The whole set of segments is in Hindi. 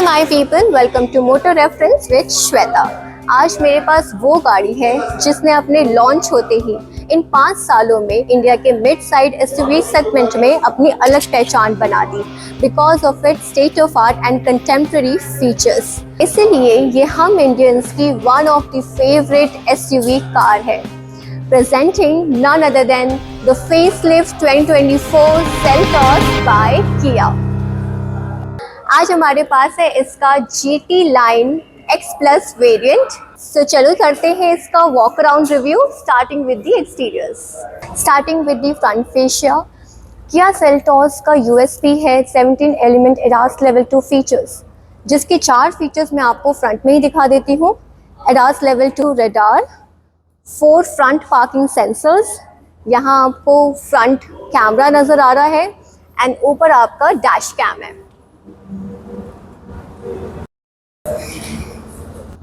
My people, welcome to motor reference with Shweta. आज मेरे पास वो गाड़ी है जिसने अपने लॉन्च होते ही इन 5 सालों में इंडिया के मिड साइड एसयूवी सेगमेंट में अपनी अलग पहचान बना दी because of its state of art and contemporary features. इसीलिए ये हम इंडियंस की one of the favourite SUV car है। Presenting none other than the facelift 2024 Seltos by Kia। आज हमारे पास है इसका GT line X Plus variant. तो चलो करते हैं इसका walk around review, starting with the exteriors. Starting with the front fascia, Kia Seltos का USP है 17 एलिमेंट ADAS लेवल 2 फीचर्स, जिसके 4 फीचर्स मैं आपको फ्रंट में ही दिखा देती हूँ। ADAS level 2 radar, 4 front parking sensors, यहाँ आपको फ्रंट कैमरा नज़र आ रहा है एंड ऊपर आपका डैश कैम है।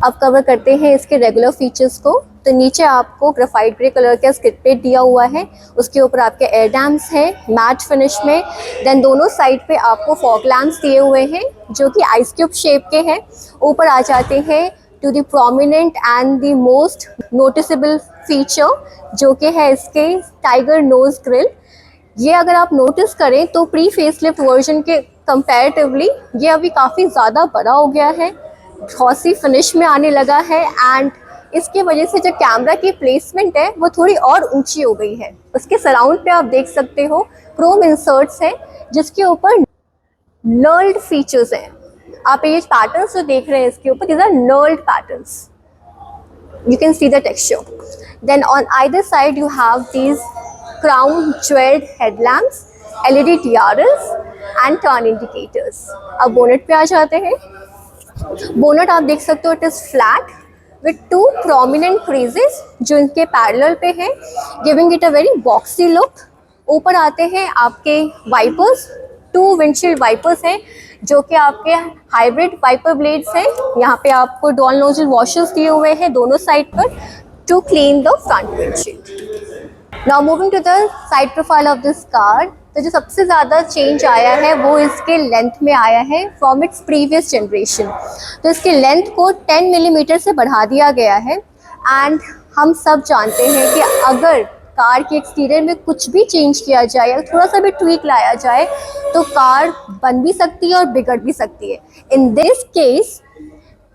अब कवर करते हैं इसके रेगुलर फीचर्स को। तो नीचे आपको ग्रेफाइट ग्रे कलर का स्किड प्लेट दिया हुआ है, उसके ऊपर आपके एयर डैम्स हैं मैट फिनिश में। देन दोनों साइड पे आपको फॉग लैम्प्स दिए हुए हैं जो कि आइस क्यूब शेप के हैं। ऊपर आ जाते हैं to the prominent and the most noticeable feature जो कि है इसके टाइगर नोज ग्रिल। ये अगर आप नोटिस करें तो प्री फेसलिफ्ट वर्जन के कंपैरेटिवली ये अभी काफ़ी ज़्यादा बड़ा हो गया है, ग्लॉसी फिनिश में आने लगा है एंड इसके वजह से जो कैमरा की प्लेसमेंट है वो थोड़ी और ऊंची हो गई है। उसके सराउंड पे आप देख सकते हो क्रोम इंसर्ट्स हैं जिसके ऊपर नर्ल्ड फीचर्स हैं। आप ये पैटर्न्स जो देख रहे हैं इसके ऊपर, these are knurled patterns. You can see the texture. Then on either side you have these crown jeweled headlamps, LED TRLs and turn indicators. अब बोनेट पे आ जाते हैं। बोनेट आप देख सकते हो, it is flat with 2 prominent creases जो इनके पैरेलल पे हैं, giving it a very boxy look. ऊपर आते हैं आपके वाइपर्स, 2 विंडशील्ड वाइपर्स हैं जो कि आपके हाइब्रिड वाइपर ब्लेड्स हैं। यहाँ पे आपको डुअल नोजल वॉशर्स दिए हुए हैं दोनों साइड पर to clean the front windshield. Now moving to the side profile of this car. तो जो सबसे ज़्यादा चेंज आया है वो इसके लेंथ में आया है फ्रॉम इट्स प्रीवियस जनरेशन। तो इसके लेंथ को 10 मिलीमीटर से बढ़ा दिया गया है एंड हम सब जानते हैं कि अगर कार के एक्सटीरियर में कुछ भी चेंज किया जाए या थोड़ा सा भी ट्वीक लाया जाए तो कार बन भी सकती है और बिगड़ भी सकती है। In this case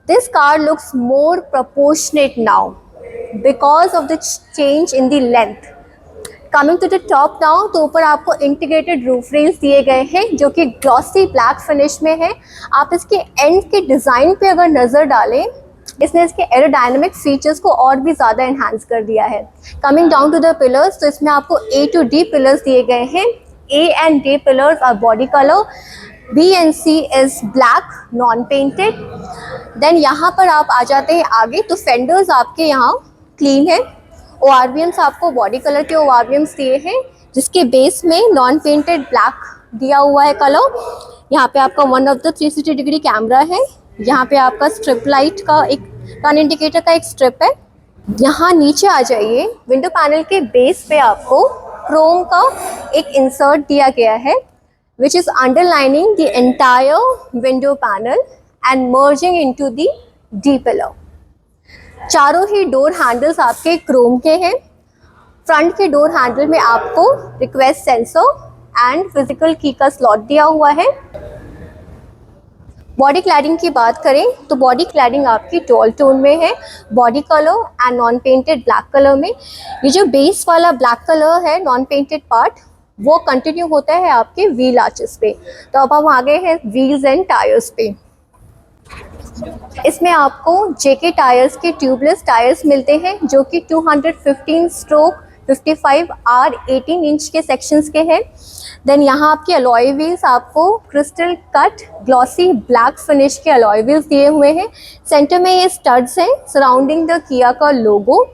this car looks more proportionate now because of the change in the length. Coming to the top now, तो ऊपर आपको इंटीग्रेटेड रूफ रेल्स दिए गए हैं जो कि ग्लॉसी ब्लैक फिनिश में है। आप इसके एंड के डिज़ाइन पे अगर नज़र डालें, इसने इसके एरोडायनामिक फीचर्स को और भी ज़्यादा एनहांस कर दिया है। Coming down to the pillars, तो इसमें आपको A to D पिलर्स दिए गए हैं। A and D pillars are body colour, B and C is black non painted. Then यहाँ पर आप आ जाते हैं आगे, तो फेंडर्स आपके यहाँ क्लीन है। ORVMs आपको बॉडी कलर के ORVMs दिए हैं जिसके बेस में नॉन पेंटेड ब्लैक दिया हुआ है कलर। यहाँ पे आपका one of the 360 degree camera है। यहाँ पे आपका स्ट्रिप लाइट का एक टर्न इंडिकेटर का एक स्ट्रिप है। यहाँ नीचे आ जाइए, विंडो पैनल के बेस पे आपको क्रोम का एक इंसर्ट दिया गया है which is underlining the entire window panel and merging into the D pillar. चारों ही डोर हैंडल्स आपके क्रोम के हैं। फ्रंट के डोर हैंडल में आपको रिक्वेस्ट सेंसर एंड फिजिकल की का स्लॉट दिया हुआ है। बॉडी क्लैडिंग की बात करें तो बॉडी क्लैडिंग आपकी डुअल टोन में है, body colour and non painted black colour में। ये जो बेस वाला ब्लैक कलर है नॉन पेंटेड पार्ट वो कंटिन्यू होता है आपके व्हील आर्चेस पे। तो अब हम आ गए हैं व्हील्स एंड टायर्स पे। इसमें आपको JK टायर्स के ट्यूबलेस टायर्स मिलते हैं जो कि 215 स्ट्रोक 55 R 18 इंच के सेक्शंस के हैं। देन यहाँ आपके अलॉय व्हील्स आपको crystal cut glossy black finish के अलॉय व्हील्स दिए हुए हैं। सेंटर में ये स्टड्स हैं सराउंडिंग द किया का लोगो।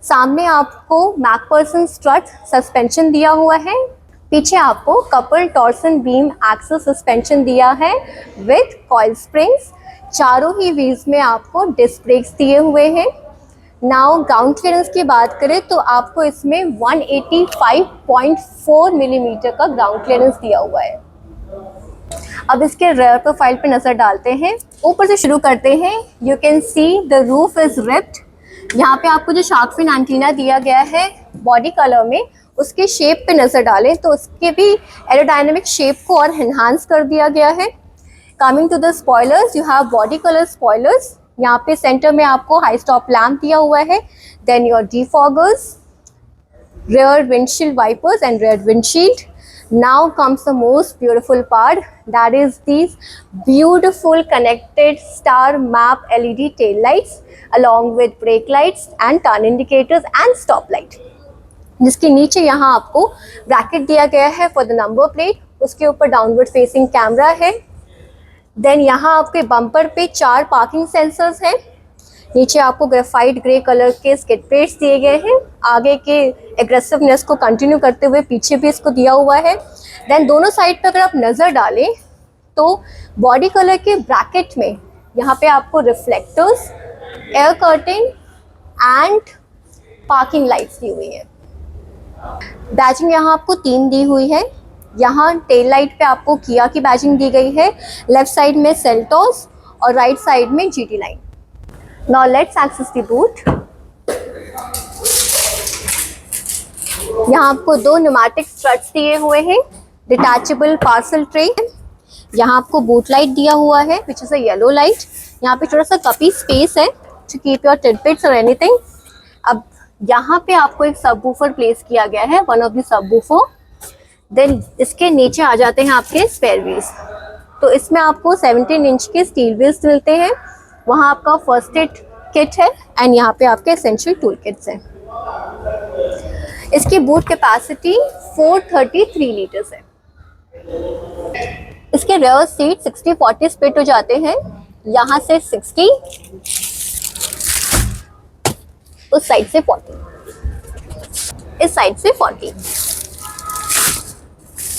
सामने आपको मैकपर्सन स्ट्रट सस्पेंशन दिया हुआ है। पीछे आपको couple torsion beam axle suspension दिया है विद कॉइल स्प्रिंग्स। चारों ही व्हील्स में आपको डिस्क ब्रेक्स दिए हुए हैं। नाउ ग्राउंड क्लियरेंस की बात करें तो आपको इसमें 185.4 मिलीमीटर का ग्राउंड क्लियरेंस दिया हुआ है। अब इसके रेयर प्रोफाइल पे नज़र डालते हैं। ऊपर से शुरू करते हैं। You can see the roof is ripped. यहाँ पे आपको जो शार्क फिन एंटीना दिया गया है बॉडी कलर में, उसके शेप पे नज़र डालें तो उसके भी एरोडायनेमिक शेप को और एनहांस कर दिया गया है। Coming to the spoilers, you have body colour spoilers. यहाँ पे सेंटर में आपको हाई स्टॉप लैम्प दिया हुआ है। Then your defoggers, rear windshield wipers and rear windshield. Now comes the most beautiful part, that is these beautiful connected star map LED tail lights along with brake lights and turn indicators and stop light, जिसके नीचे यहाँ आपको ब्रैकेट दिया गया है फॉर द नंबर प्लेट। उसके ऊपर डाउनवर्ड फेसिंग कैमरा है। देन यहाँ आपके बम्पर पे 4 पार्किंग सेंसर्स हैं। नीचे आपको ग्रेफाइट ग्रे कलर के स्किड प्लेट्स दिए गए हैं। आगे के एग्रेसिवनेस को कंटिन्यू करते हुए पीछे भी इसको दिया हुआ है। देन दोनों साइड पर अगर आप नज़र डालें तो बॉडी कलर के ब्रैकेट में यहाँ पे आपको reflectors, air curtain and parking lights दी हुई है। बैजिंग यहाँ आपको 3 दी हुई है। यहाँ टेल लाइट पे आपको किया की बैजिंग दी गई है, लेफ्ट साइड में सेल्टोस और राइट साइड में GT line. Now let's access the boot. यहाँ आपको 2 न्यूमेटिक स्ट्रट्स दिए हुए हैं, डिटैचेबल पार्सल ट्रे। यहाँ आपको बूट लाइट दिया हुआ है which is a yellow light. यहाँ पे थोड़ा सा कपी स्पेस है टू कीप योर टिडबिट्स और एनीथिंग। अब यहाँ पे आपको एक सबवूफर प्लेस किया गया है, one of the subwoofer. Then इसके नीचे आ जाते हैं आपके स्पेयर व्हील्स। तो इसमें आपको 17 इंच के स्टील व्हील्स मिलते हैं। वहाँ आपका फर्स्ट एड किट है एंड यहाँ पे आपके एसेंशियल टूल किट्स हैं। इसकी बूट कैपेसिटी 433 लीटर्स है। इसके रेयर सीट 60-40 स्प्लिट हो जाते हैं। यहाँ से 60, उस साइड से 40, इस साइड से 40,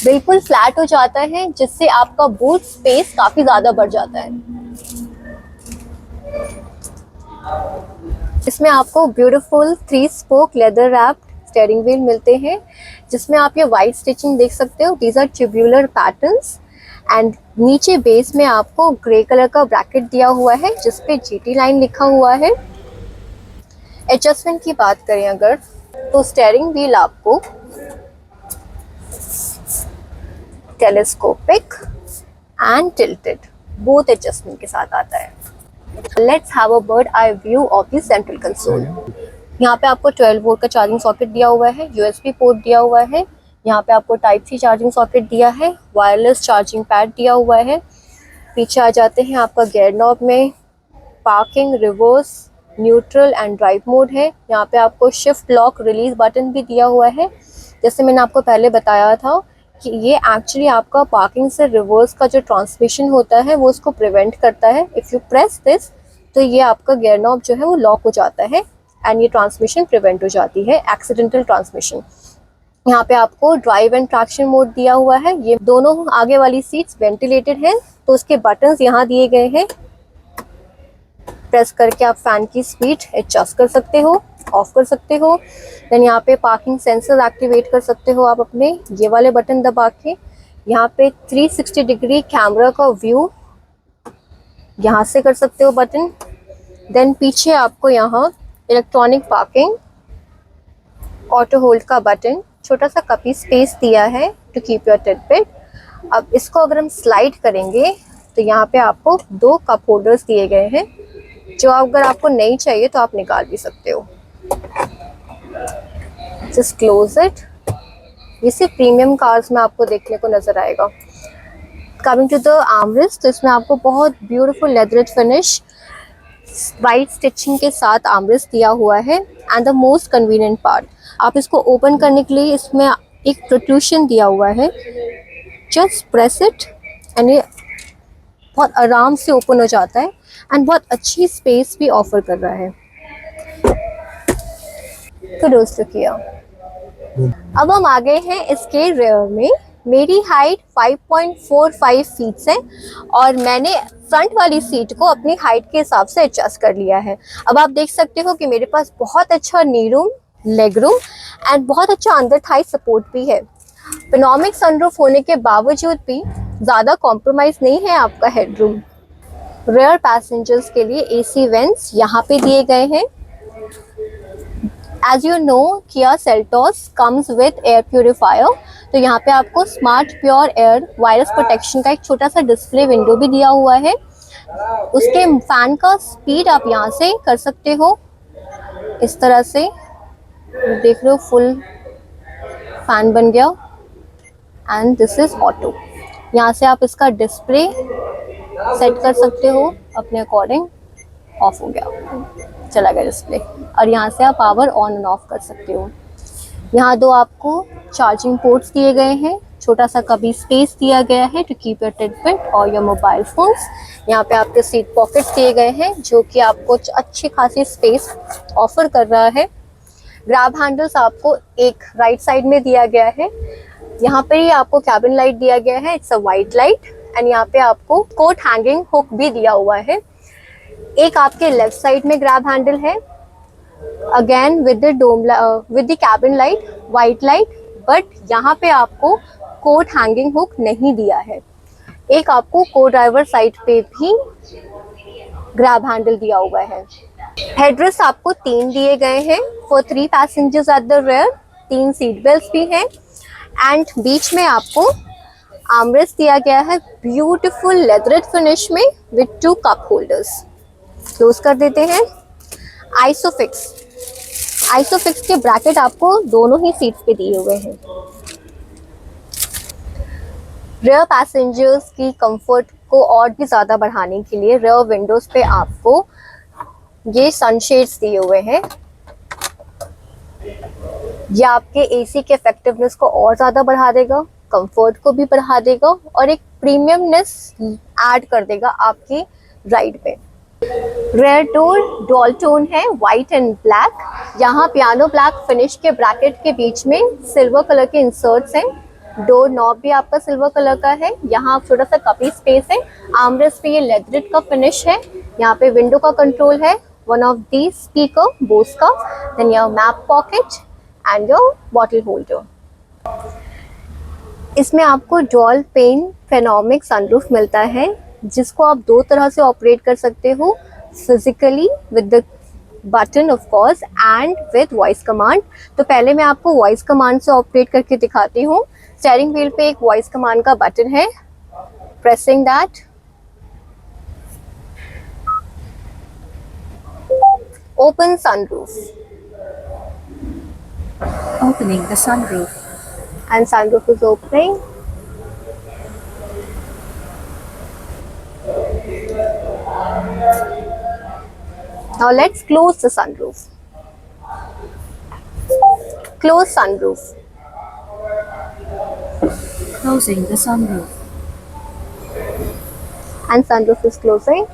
बिल्कुल फ्लैट हो जाता है, जिससे आपका बूट स्पेस काफ़ी ज़्यादा बढ़ जाता है। इसमें आपको beautiful 3 spoke leather wrapped steering wheel मिलते हैं, जिसमें आप ये वाइट स्टिचिंग देख सकते हो। These are tubular patterns and नीचे बेस में आपको ग्रे कलर का ब्रैकेट दिया हुआ है जिसपे GT लाइन लिखा हुआ है। एडजस्टमेंट की बात करें अगर तो स्टीयरिंग व्हील आपको telescopic and tilted both adjustment के साथ आता है। Let's have a bird eye view of the central console. यहाँ पे आपको 12 वोल्ट का चार्जिंग सॉकेट दिया हुआ है, USB पोर्ट दिया हुआ है। यहाँ पे आपको टाइप C चार्जिंग सॉकेट दिया है, वायरलेस चार्जिंग पैड दिया हुआ है। पीछे आ जाते हैं, आपका गियर नॉब में parking, reverse, neutral and drive mode है। यहाँ पे आपको शिफ्ट लॉक रिलीज बटन भी दिया हुआ है। जैसे मैंने आपको पहले बताया था कि ये एक्चुअली आपका पार्किंग से रिवर्स का जो ट्रांसमिशन होता है वो उसको प्रिवेंट करता है। इफ़ यू प्रेस दिस तो ये आपका गियर नॉब जो है वो लॉक हो जाता है एंड ये ट्रांसमिशन प्रिवेंट हो जाती है, एक्सीडेंटल ट्रांसमिशन। यहाँ पे आपको ड्राइव एंड ट्रैक्शन मोड दिया हुआ है। ये दोनों आगे वाली सीट्स वेंटिलेटेड हैं तो उसके बटन्स यहाँ दिए गए हैं। प्रेस करके आप फैन की स्पीड एडजस्ट कर सकते हो, ऑफ कर सकते हो। देन यहाँ पे पार्किंग सेंसर एक्टिवेट कर सकते हो आप अपने ये वाले बटन दबा के। यहाँ पे 360 डिग्री कैमरा का व्यू यहाँ से कर सकते हो बटन। देन पीछे आपको यहाँ इलेक्ट्रॉनिक पार्किंग, ऑटो होल्ड का बटन, छोटा सा कपी स्पेस दिया है टू कीप योर टिडबिट। अब इसको अगर हम स्लाइड करेंगे तो यहाँ पे आपको 2 कप होल्डर्स दिए गए हैं, जो अगर आपको नहीं चाहिए तो आप निकाल भी सकते हो। Just close it. ये सिर्फ प्रीमियम कार्स में आपको देखने को नजर आएगा। कमिंग टू द आर्मरेस्ट, तो इसमें आपको बहुत ब्यूटीफुल लेदरेज फिनिश वाइट स्टिचिंग के साथ आर्मरेस्ट दिया हुआ है। And the most convenient part, आप इसको ओपन करने के लिए इसमें एक प्रोट्रूशन दिया हुआ है। जस्ट प्रेस इट एंड ये बहुत आराम से ओपन हो जाता है एंड बहुत अच्छी स्पेस भी ऑफर कर रहा है। तो दोस्तों किया अब हम आ गए हैं इसके रेयर में। मेरी हाइट 5.45 फीट है और मैंने फ्रंट वाली सीट को अपनी हाइट के हिसाब से एडजस्ट कर लिया है। अब आप देख सकते हो कि मेरे पास बहुत अच्छा नी रूम, लेग रूम एंड बहुत अच्छा अंडर थाई सपोर्ट भी है। पेनोमिक सनरूफ होने के बावजूद भी ज़्यादा कॉम्प्रोमाइज़ नहीं है आपका हेडरूम। रेयर पैसेंजर्स के लिए एसी वेंट्स यहाँ पे दिए गए हैं। As you no Kia Seltos comes with air purifier, तो यहाँ पे आपको smart pure air virus protection का एक छोटा सा डिस्प्ले विंडो भी दिया हुआ है। उसके फैन का स्पीड आप यहाँ से कर सकते हो, इस तरह से देख रहे हो फुल फैन बन गया। एंड दिस इज ऑटो, यहाँ से आप इसका डिस्प्ले सेट कर सकते हो अपने अकॉर्डिंग। ऑफ हो गया, चला गया डिस्प्ले। और यहाँ से आप पावर ऑन एंड ऑफ कर सकते हो। यहाँ दो आपको चार्जिंग पोर्ट्स दिए गए हैं, छोटा सा कभी स्पेस दिया गया है टू कीप योर टिडबिट और योर मोबाइल फोन्स। यहाँ पे आपके सीट पॉकेट्स दिए गए हैं जो कि आपको अच्छी खासी स्पेस ऑफर कर रहा है। ग्रैब हैंडल्स आपको एक राइट साइड में दिया गया है। यहाँ पे ही आपको कैबिन लाइट दिया गया है, it's a white light. And यहाँ पे आपको कोट हैंगिंग हुक भी दिया हुआ है। एक आपके लेफ्ट साइड में ग्रैब हैंडल है, again with the cabin light, white light, but यहाँ पे आपको कोट हैंगिंग हुक नहीं दिया है। एक आपको को ड्राइवर साइड पे भी ग्रैब हैंडल दिया हुआ है। हेडरेस्ट आपको 3 दिए गए हैं for 3 passengers at the rear. 3 seat belt भी हैं। एंड बीच में आपको आर्मरेस्ट दिया गया है ब्यूटीफुल लेदरेट फिनिश में विद 2 कप होल्डर्स। क्लोज कर देते हैं। आइसोफिक्स के ब्रैकेट आपको दोनों ही सीट्स पे दिए हुए हैं। रेयर पैसेंजर्स की कंफर्ट को और भी ज़्यादा बढ़ाने के लिए रेयर विंडोज पे आपको ये सनशेड्स दिए हुए हैं। ये आपके एसी के इफेक्टिवनेस को और ज़्यादा बढ़ा देगा, कंफर्ट को भी बढ़ा देगा और एक प्रीमियमनेस ऐड कर देगा आपकी राइड पे। रेयर डोर डुअल टोन है, वाइट एंड ब्लैक। यहाँ पियानो ब्लैक फिनिश के ब्रैकेट के बीच में सिल्वर कलर के इंसर्ट्स हैं। डोर नॉब भी आपका सिल्वर कलर का है। यहाँ छोटा सा कपी स्पेस है। आर्मरेस्ट पे ये लेदरेट का फिनिश है। यहाँ पे विंडो का कंट्रोल है, one of the speaker Bose का, then your map pocket and your bottle holder. इसमें आपको डुअल पेन फेनोमिक सनरूफ मिलता है, जिसको आप 2 तरह से ऑपरेट कर सकते हो, physically with the button of course and with voice command. तो पहले मैं आपको वॉइस कमांड से ऑपरेट करके दिखाती हूँ। स्टीयरिंग व्हील पे एक वॉइस कमांड का बटन है, pressing that open sunroof, Opening the sunroof. and sunroof is opening. Now let's close the sunroof. Close sunroof. Closing the sunroof. And sunroof is closing.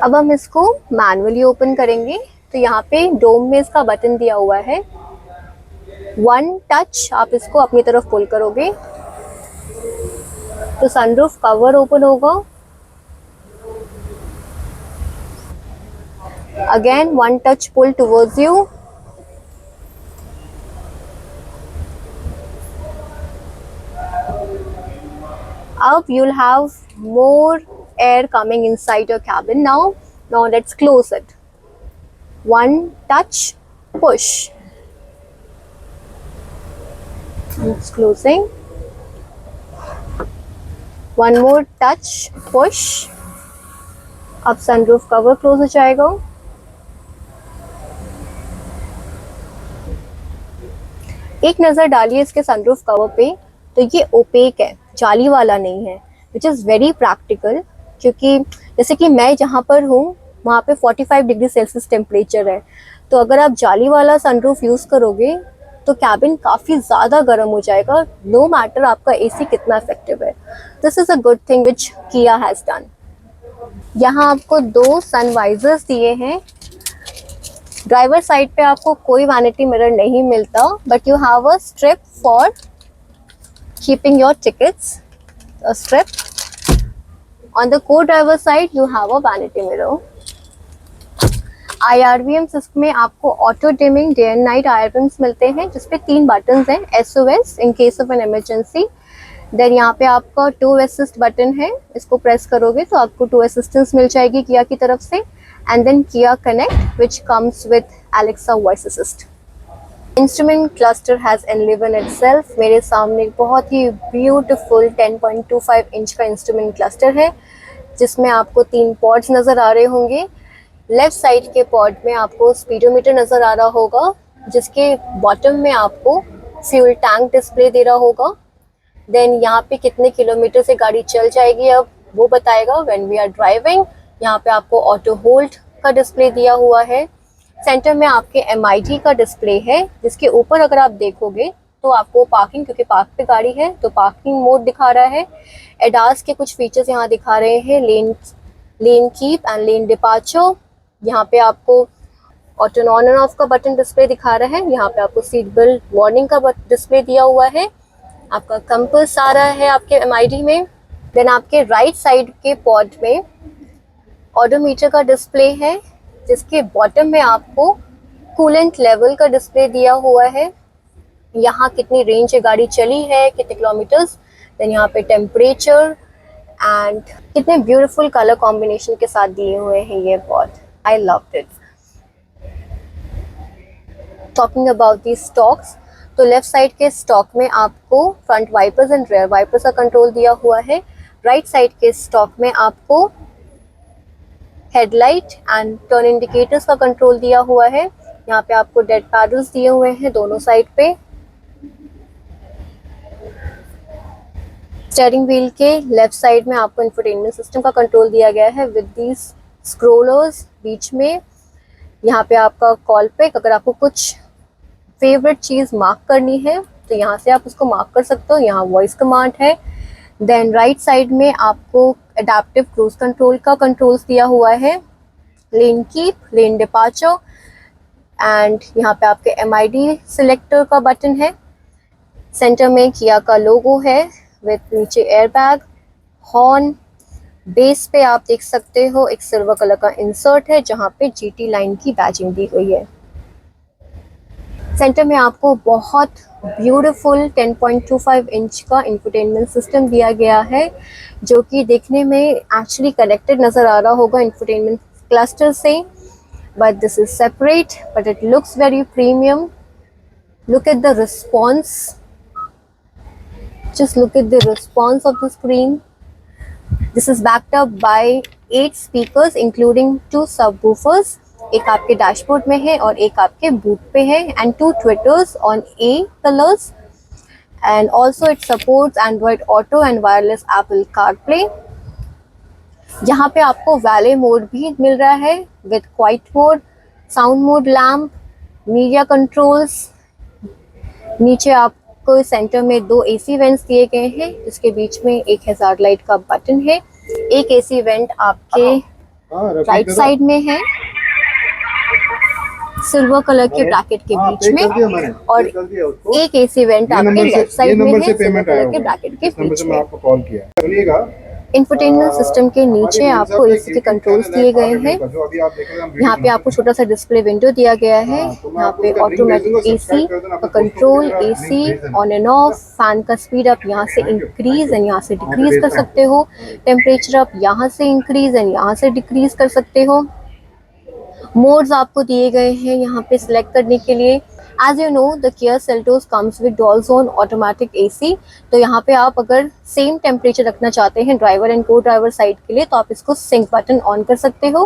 अब हम इसको मैनुअली ओपन करेंगे। तो यहाँ पे डोम में इसका बटन दिया हुआ है, 1 टच आप इसको अपनी तरफ पुल करोगे तो सनरूफ कवर ओपन होगा। Again 1 touch pull towards you. अब you'll have more air coming inside your cabin now. Now let's close it. 1 touch, push. It's closing. 1 more touch, push. अब सनरूफ कवर क्लोज हो जाएगा। एक नज़र डालिए इसके सनरूफ कवर पे, तो ये ओपेक है, जाली वाला नहीं है, विच इज़ वेरी प्रैक्टिकल। क्योंकि जैसे कि मैं जहाँ पर हूँ वहाँ पे 45 डिग्री सेल्सियस टेम्परेचर है, तो अगर आप जाली वाला सनरूफ यूज़ करोगे तो कैबिन काफ़ी ज़्यादा गर्म हो जाएगा, नो मैटर आपका एसी कितना इफेक्टिव है। This is a good thing which किया हैज़ डन। यहाँ आपको 2 सनवाइजर्स दिए हैं। ड्राइवर साइड पे आपको कोई वैनिटी मिरर नहीं मिलता, but you have a strip for keeping your tickets, a strip. On the co-driver side you have a vanity mirror. IRVM system में आपको auto dimming day and night IRVMs मिलते हैं, जिसपे 3 बटन्स हैं, SOS in case of an emergency. Then यहाँ पे आपका 2 असिस्ट बटन है, इसको प्रेस करोगे तो आपको 2 असिस्टेंस मिल जाएगी किया की तरफ से। And then Kia connect which comes with Alexa voice assist. Instrument cluster has enliven itself. मेरे सामने बहुत ही ब्यूटीफुल 10.25 इंच का इंस्ट्रूमेंट क्लस्टर है, जिसमें आपको 3 पॉड्स नज़र आ रहे होंगे। लेफ्ट साइड के पॉड में आपको स्पीडोमीटर नज़र आ रहा होगा, जिसके बॉटम में आपको फ्यूल टैंक डिस्प्ले दे रहा होगा। देन यहाँ पे कितने किलोमीटर से गाड़ी चल जाएगी अब वो बताएगा व्हेन वी आर ड्राइविंग। यहाँ पे आपको ऑटो होल्ड का डिस्प्ले दिया हुआ है। सेंटर में आपके MID का डिस्प्ले है, जिसके ऊपर अगर आप देखोगे तो आपको पार्किंग, क्योंकि पार्क पे गाड़ी है तो पार्किंग मोड दिखा रहा है। एडास के कुछ फीचर्स यहाँ दिखा रहे हैं, lane keep and lane departure. यहाँ पे आपको ऑटो ऑन एंड ऑफ का बटन डिस्प्ले दिखा रहा है। यहाँ पे आपको सीट बेल्ट वार्निंग का डिस्प्ले दिया हुआ है। आपका कंपास आ रहा है आपके MID में। देन आपके राइट साइड के पॉड में ऑडोमीटर का डिस्प्ले है, जिसके बॉटम में आपको कूलेंट लेवल का डिस्प्ले दिया हुआ है। यहाँ कितनी रेंज है गाड़ी चली है, कितने किलोमीटर्स। देन यहाँ पे टेम्परेचर एंड कितने ब्यूटीफुल कलर कॉम्बिनेशन के साथ दिए हुए हैं ये pod. I loved it. Talking about the stalks, तो लेफ्ट साइड के स्टॉक में आपको front wipers and rear wipers का कंट्रोल दिया हुआ है। राइट साइड के स्टॉक में आपको हेडलाइट एंड टर्न इंडिकेटर्स का कंट्रोल दिया हुआ है। यहाँ पे आपको डेड पैडल्स दिए हुए हैं दोनों साइड पे। स्टीयरिंग व्हील के लेफ्ट साइड में आपको इंफोटेनमेंट सिस्टम का कंट्रोल दिया गया है विद दीज स्क्रोलर्स बीच में। यहाँ पे आपका कॉल पे अगर आपको कुछ फेवरेट चीज़ मार्क करनी है तो यहाँ से आप उसको मार्क कर सकते हो। यहाँ वॉइस कमांड है। देन राइट साइड में आपको एडाप्टिव क्रूज कंट्रोल का कंट्रोल्स दिया हुआ है, lane keep, lane departure and यहाँ पे आपके MID सिलेक्टर का बटन है। सेंटर में किया का लोगो है विद नीचे एयरबैग, हॉर्न। बेस पे आप देख सकते हो एक सिल्वर कलर का इंसर्ट है, जहाँ पे GT लाइन की बैजिंग दी हुई है। सेंटर में आपको बहुत ब्यूटीफुल 10.25 इंच का इंफोटेनमेंट सिस्टम दिया गया है, जो कि देखने में एक्चुअली कनेक्टेड नज़र आ रहा होगा इंफोटेनमेंट क्लस्टर से, but this is separate, but it looks very premium. Look at the response, just look at the response of the screen. This is backed up by 8 speakers including 2 subwoofers. एक आपके डैशबोर्ड में है और एक आपके बूट पे है, and 2 tweeters on A colors, and also it supports Android Auto and wireless Apple CarPlay. यहाँ पे आपको वैले मोड भी मिल रहा है with quiet mode, sound mode lamp, media controls। नीचे आपको सेंटर में 2 AC वेंट्स दिए गए हैं, जिसके बीच में एक हैजार्ड लाइट का बटन है। एक AC वेंट आपके राइट साइड में है सिल्वर कलर के ब्रैकेट के बीच में, और एक AC वेंट आपके लेफ्ट साइड में है सिल्वर कलर के ब्रैकेट के बीच में। इंफोटेनमेंट सिस्टम के नीचे आपको AC के कंट्रोल्स दिए गए हैं। यहाँ पे आपको छोटा सा डिस्प्ले विंडो दिया गया है। यहाँ पे ऑटोमेटिक AC का control, AC on end of, fan का स्पीड आप यहाँ से इंक्रीज एंड यहाँ से डिक्रीज कर सकते हो। टेम्परेचर आप यहाँ से इंक्रीज एंड यहाँ से डिक्रीज कर सकते हो। मोड्स आपको दिए गए हैं यहाँ पे सिलेक्ट करने के लिए। As you know the Kia Seltos comes with dual zone automatic AC। तो यहाँ पे आप अगर सेम टेम्परेचर रखना चाहते हैं ड्राइवर एंड को ड्राइवर साइड के लिए, तो आप इसको सिंक बटन ऑन कर सकते हो,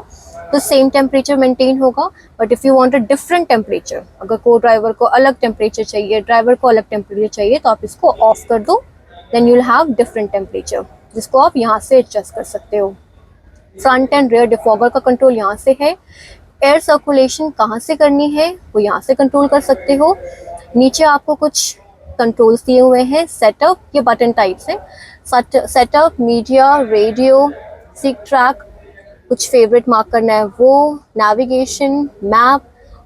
तो सेम टेम्परेचर मेंटेन होगा। But if you want a different temperature, अगर को ड्राइवर को अलग टेम्परेचर चाहिए, ड्राइवर को अलग टेम्परेचर चाहिए, तो आप इसको ऑफ कर दो, then you will have different temperature, जिसको आप यहाँ से एडजस्ट कर सकते हो। फ्रंट एंड रेयर डिफॉगर का कंट्रोल यहाँ से है। एयर सर्कुलेशन कहाँ से करनी है वो यहाँ से कंट्रोल कर सकते हो। नीचे आपको कुछ कंट्रोल्स दिए हुए हैं। सेटअप, ये बटन टाइप्स है। Setup, media, radio, seek track, कुछ फेवरेट मार्क करना है वो, नेविगेशन, मैप,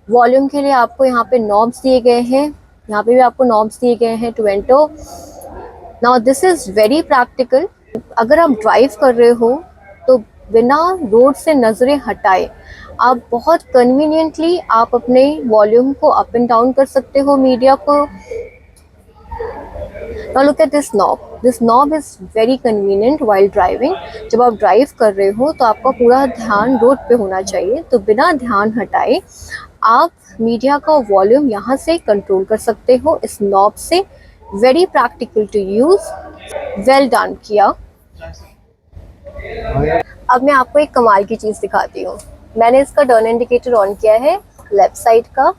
वॉल्यूम के लिए आपको यहाँ पे नॉब्स दिए गए हैं। यहाँ पे भी आपको नॉब्स दिए गए हैं to enter. Now this is very practical. अगर आप ड्राइव कर रहे हो तो बिना रोड से नज़रें हटाए आप बहुत कन्वीनियंटली आप अपने वॉल्यूम को अप एंड डाउन कर सकते हो मीडिया को। Now look at this knob. This knob is very convenient while driving. जब आप ड्राइव कर रहे हो तो आपका पूरा ध्यान रोड पे होना चाहिए, तो बिना ध्यान हटाए आप मीडिया का वॉल्यूम यहाँ से कंट्रोल कर सकते हो इस नॉब से। Very practical to use, well done किया। अब मैं आपको एक कमाल की चीज़ दिखाती हूँ। मैंने इसका टर्न इंडिकेटर ऑन किया है लेफ्ट साइड का,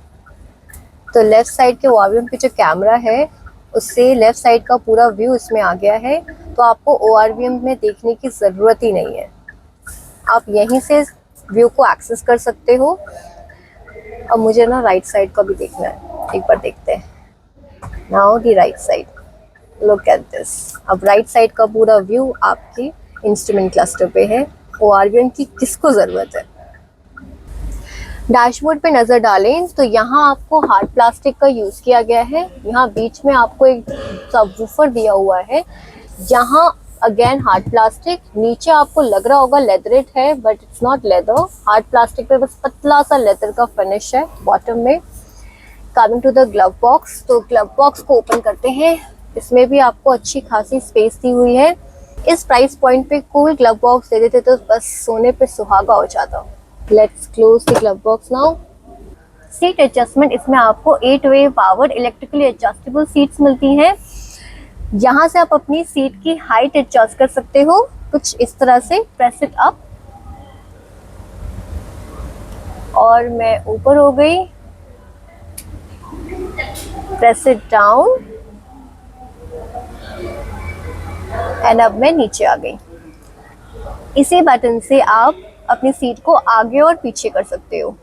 तो लेफ्ट साइड के वॉल्यूम पे जो कैमरा है उससे लेफ्ट साइड का पूरा व्यू इसमें आ गया है, तो आपको ORVM में देखने की ज़रूरत ही नहीं है। आप यहीं से व्यू को एक्सेस कर सकते हो। अब मुझे ना राइट साइड का भी देखना है, एक बार देखते हैं। Now the right side, look at this. अब राइट साइड का पूरा व्यू आपके इंस्ट्रूमेंट क्लस्टर पे है। ORVM की किसको ज़रूरत है। डैशबोर्ड पे नज़र डालें तो यहाँ आपको हार्ड प्लास्टिक का यूज़ किया गया है। यहाँ बीच में आपको एक सबवूफर दिया हुआ है, यहाँ अगेन हार्ड प्लास्टिक। नीचे आपको लग रहा होगा लेदरेट है, but it's not leather. Hard plastic पे बस पतला सा लेदर का फिनिश है बॉटम में। Coming to the glove box, तो ग्लव बॉक्स को ओपन करते हैं। इसमें भी आपको अच्छी खासी स्पेस दी हुई है। इस प्राइस पॉइंट पे कूल ग्लव बॉक्स दे देते तो बस सोने पे सुहागा हो जाता। Let's close the glove box now. Seat adjustment, इसमें आपको 8-वे पावर्ड इलेक्ट्रिकली एडजस्टेबल सीट्स मिलती हैं। यहाँ से आप अपनी सीट की हाइट एडजस्ट कर सकते हो कुछ इस तरह से। प्रेस इट अप और मैं ऊपर हो गई, प्रेस इट डाउन एंड अब मैं नीचे आ गई। इसी बटन से आप अपनी सीट को आगे और पीछे कर सकते हो।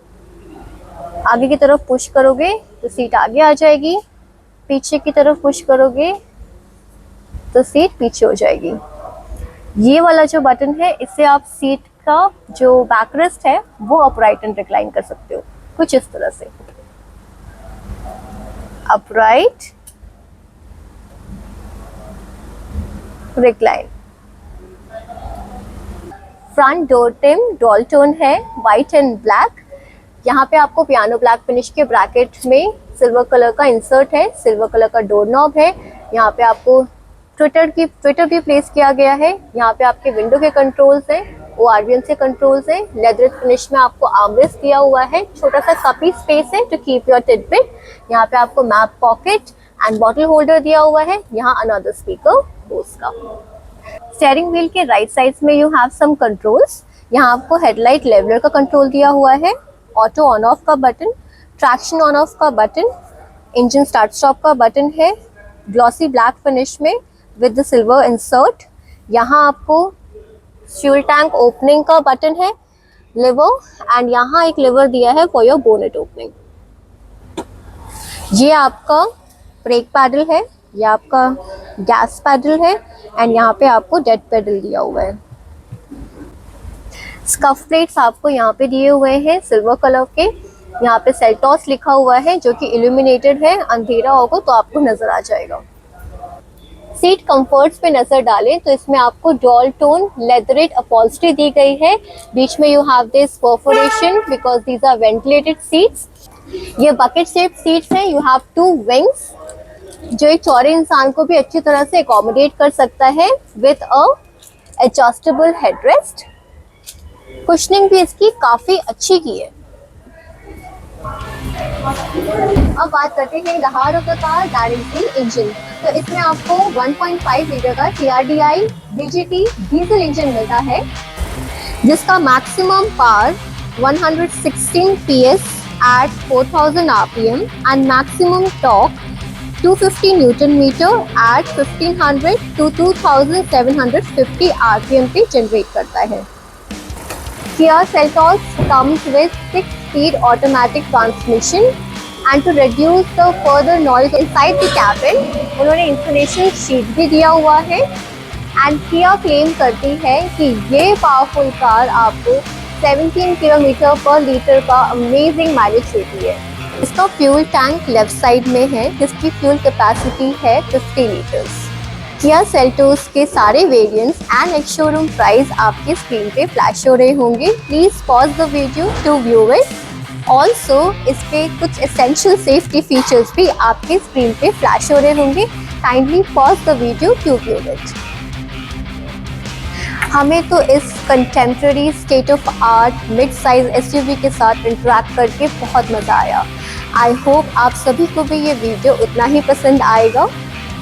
आगे की तरफ पुश करोगे तो सीट आगे आ जाएगी, पीछे की तरफ पुश करोगे तो सीट पीछे हो जाएगी। ये वाला जो बटन है, इससे आप सीट का जो बैकरेस्ट है वो अपराइट एंड रिक्लाइन कर सकते हो कुछ इस तरह से। Upright, recline. Front door trim dual tone है, वाइट एंड ब्लैक। यहाँ पे आपको पियानो ब्लैक फिनिश के ब्रैकेट में सिल्वर कलर का इंसर्ट है, सिल्वर कलर का डोर नॉब है। यहाँ पे आपको ट्विटर भी प्लेस किया गया है। यहाँ पे आपके विंडो के कंट्रोल्स हैं, ORVM से कंट्रोल्स हैं। लेदर फिनिश में आपको आर्मरेस्ट दिया हुआ है, छोटा सा कपी स्पेस है टू कीप योर टिडबिट। यहाँ पे आपको map pocket and bottle holder दिया हुआ है। यहाँ अनदर स्पीकर बोस का। स्टीयरिंग व्हील के राइट साइड्स में यू हैव सम कंट्रोल्स। यहाँ आपको हेडलाइट लेवलर का कंट्रोल दिया हुआ है, ऑटो ऑन ऑफ का बटन, ट्रैक्शन ऑन ऑफ का बटन, इंजन स्टार्ट स्टॉप का बटन है ग्लॉसी ब्लैक फिनिश में विद द सिल्वर इंसर्ट। यहाँ आपको फ्यूल टैंक ओपनिंग का बटन है, लिवर, एंड यहाँ एक लिवर दिया है फॉर योर बोनेट ओपनिंग। ये आपका ब्रेक पैडल है, ये आपका गैस पैडल है, एंड यहाँ पे आपको डेड पैडल दिया हुआ है। स्कफ प्लेट्स आपको यहाँ पे दिए हुए हैं सिल्वर कलर के। यहाँ पे सेल्टॉस लिखा हुआ है जो कि इल्यूमिनेटेड है, अंधेरा होगा तो आपको नजर आ जाएगा। सीट कंफर्ट्स पे नजर डालें तो इसमें आपको डॉल टोन लेदरेट अपॉल्स्ट्री दी गई है। बीच में you have this perforation because these are ventilated seats. ये बकेट शेप सीट्स हैं। यू हैव 2 विंग्स जो एक चौड़े इंसान को भी अच्छी तरह से अकोमोडेट कर सकता है with a adjustable headrest. Cushioning भी इसकी काफी अच्छी की है। अब बात करते हैं the heart of the car, that is the engine। तो इसमें आपको 1.5 लीटर का TRDI DGT डीजल इंजन मिलता है जिसका maximum power 116 PS at 4000 RPM and maximum torque 250 Newton meter at 1500 to 2750 RPM पे जनरेट करता है। Kia Seltos comes with 6-speed automatic transmission and to reduce the further noise inside the cabin, उन्होंने इंसुलेशन शीट भी दिया हुआ है। एंड Kia क्लेम करती है कि ये पावरफुल कार आपको 17 किलोमीटर पर लीटर का अमेजिंग माइलेज देती है। इसका फ्यूल टैंक लेफ्ट साइड में है जिसकी फ्यूल कैपेसिटी है 50 लीटर्स। किया सेल्टोस के सारे वेरिएंट्स एंड एक शोरूम प्राइस आपके स्क्रीन पे फ्लैश हो रहे होंगे। Please pause the video to view it. Also इस पे कुछ एसेंशियल सेफ्टी फीचर्स भी आपके स्क्रीन पे फ्लैश हो रहे होंगे। Kindly pause the video to view it. हमें तो इस contemporary state of art mid size SUV के साथ इंटरेक्ट करके बहुत मज़ा आया। आई होप आप सभी को भी ये वीडियो उतना ही पसंद आएगा।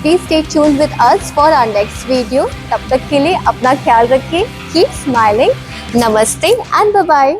Please stay tuned with us for our next video. तब तक के लिए अपना ख्याल रखिए। Keep smiling. नमस्ते एंड बाय बाय।